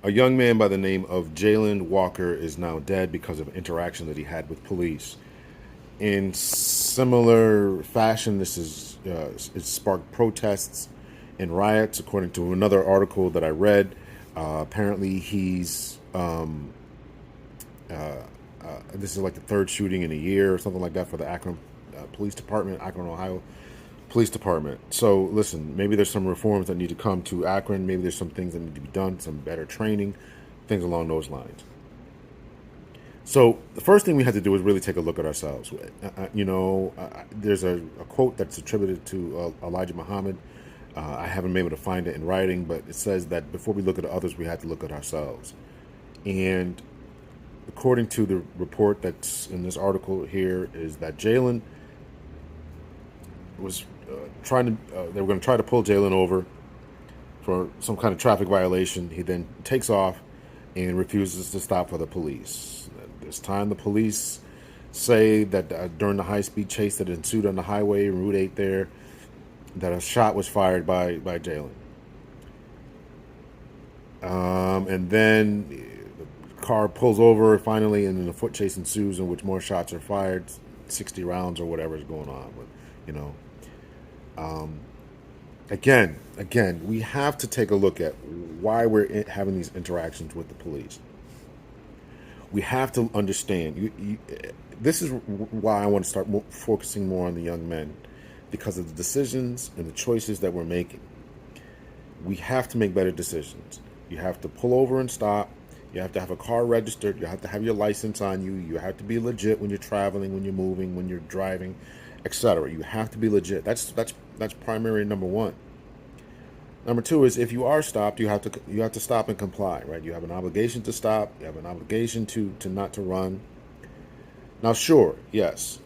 A young man by the name of Jalen Walker is now dead because of interaction that he had with police. In similar fashion, this is it sparked protests and riots, according to another article that I read. Apparently, this is like the third shooting in a year or something like that for the Akron Police Department, Akron, Ohio Police Department. So, listen, maybe there's some reforms that need to come to Akron. Maybe there's some things that need to be done, some better training, things along those lines. So the first thing we had to do is really take a look at ourselves. There's a quote that's attributed to Elijah Muhammad. I haven't been able to find it in writing, but it says that before we look at others, we have to look at ourselves. And according to the report that's in this article here, is that Jalen was they were going to try to pull Jalen over for some kind of traffic violation. He then takes off and refuses to stop for the police. This time, the police say that during the high-speed chase that ensued on the highway, Route 8 there, that a shot was fired by Jalen. And then the car pulls over finally, and then a foot chase ensues in which more shots are fired, 60 rounds or whatever is going on. But, you know, again, we have to take a look at why we're having these interactions with the police. We have to understand. This is why I want to start focusing more on the young men, because of the decisions and the choices that we're making. We have to make better decisions. You have to pull over and stop. You have to have a car registered. You have to have your license on you. You have to be legit when you're traveling, when you're moving, when you're driving, etc. You have to be legit. That's primary number one. Number two is, if you are stopped, you have to stop and comply, right? You have an obligation to stop. You have an obligation to not to run. Now, sure, yes,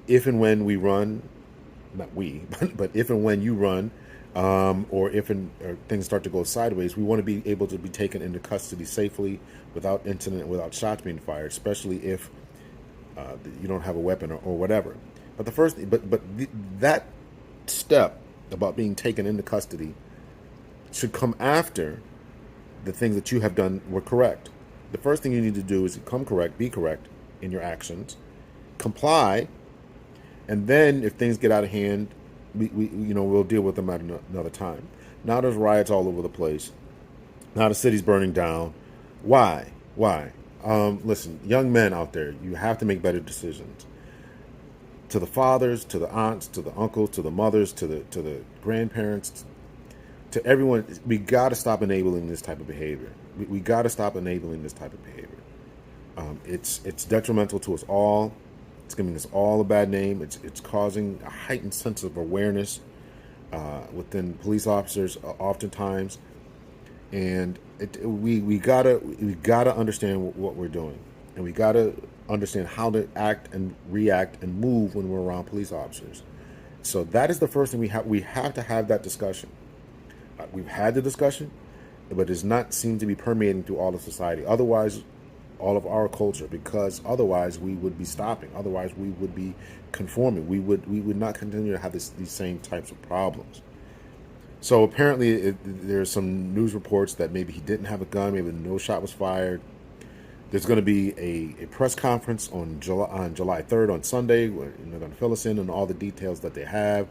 if and when we run, not we, but if and when you run, or or things start to go sideways, we want to be able to be taken into custody safely, without incident, without shots being fired, especially if you don't have a weapon or whatever. But that step about being taken into custody should come after the things that you have done were correct. The first thing you need to do is be correct in your actions, comply, and then if things get out of hand, we'll deal with them at another time. Now there's riots all over the place. Now the city's burning down. Why? Why? Listen, young men out there, you have to make better decisions. To the fathers, to the aunts, to the uncles, to the mothers, to the grandparents, to everyone, we got to stop enabling this type of behavior. We got to stop enabling this type of behavior. It's detrimental to us all. It's giving us all a bad name. It's causing a heightened sense of awareness within police officers, oftentimes, and we gotta understand what we're doing, and we gotta understand how to act and react and move when we're around police officers. So that is the first thing we have. We have to have that discussion. We've had the discussion, but it does not seem to be permeating through all of society. Otherwise, all of our culture, because otherwise we would be stopping. Otherwise, we would be conforming. We would not continue to have these same types of problems. So apparently, there's some news reports that maybe he didn't have a gun. Maybe no shot was fired. There's going to be a press conference on July 3rd, on Sunday, where they're going to fill us in on all the details that they have,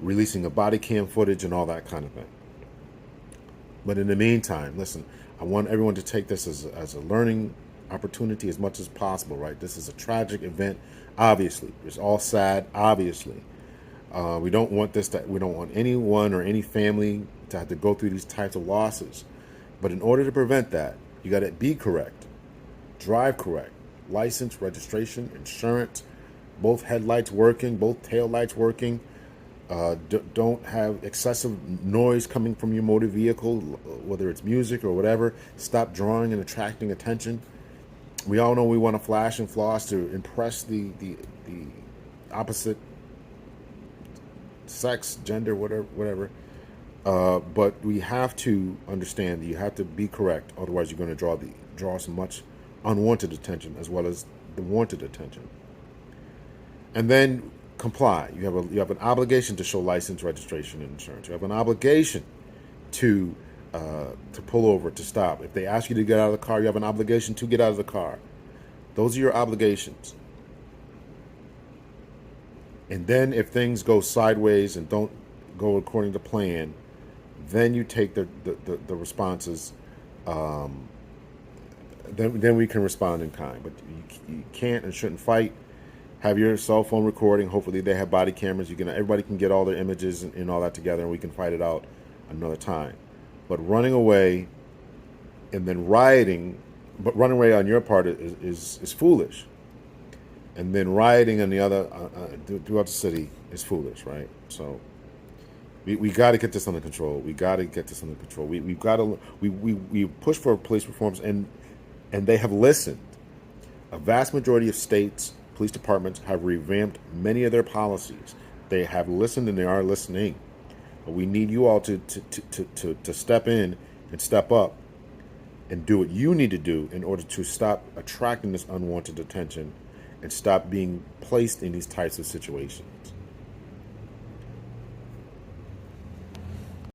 releasing a body cam footage and all that kind of thing. But in the meantime, listen, I want everyone to take this as a learning opportunity as much as possible, right? This is a tragic event, obviously. It's all sad, obviously. We don't want we don't want anyone or any family to have to go through these types of losses. But in order to prevent that, you got to be correct, drive correct, license, registration, insurance, both headlights working, both tail lights working. Don't have excessive noise coming from your motor vehicle, whether it's music or whatever. Stop drawing and attracting attention. We all know we want to flash and floss to impress the opposite sex, gender, whatever. But we have to understand that you have to be correct. Otherwise, you're going to draw so much unwanted attention as well as the wanted attention. And then comply. You have an obligation to show license, registration, and insurance. You have an obligation to to pull over, to stop. If they ask you to get out of the car, you have an obligation to get out of the car. Those are your obligations. And then if things go sideways and don't go according to plan, then you take the responses. Then we can respond in kind. But you can't and shouldn't fight. Have your cell phone recording. Hopefully they have body cameras. Everybody can get all their images and all that together, and we can fight it out another time. But running away and then rioting, but running away on your part is foolish. And then rioting on the other throughout the city is foolish, right? So we got to get this under control. We got to get this under control. We've got to we push for police reforms, and they have listened. A vast majority of states, police departments have revamped many of their policies. They have listened and they are listening. But we need you all to step in and step up and do what you need to do in order to stop attracting this unwanted attention and stop being placed in these types of situations.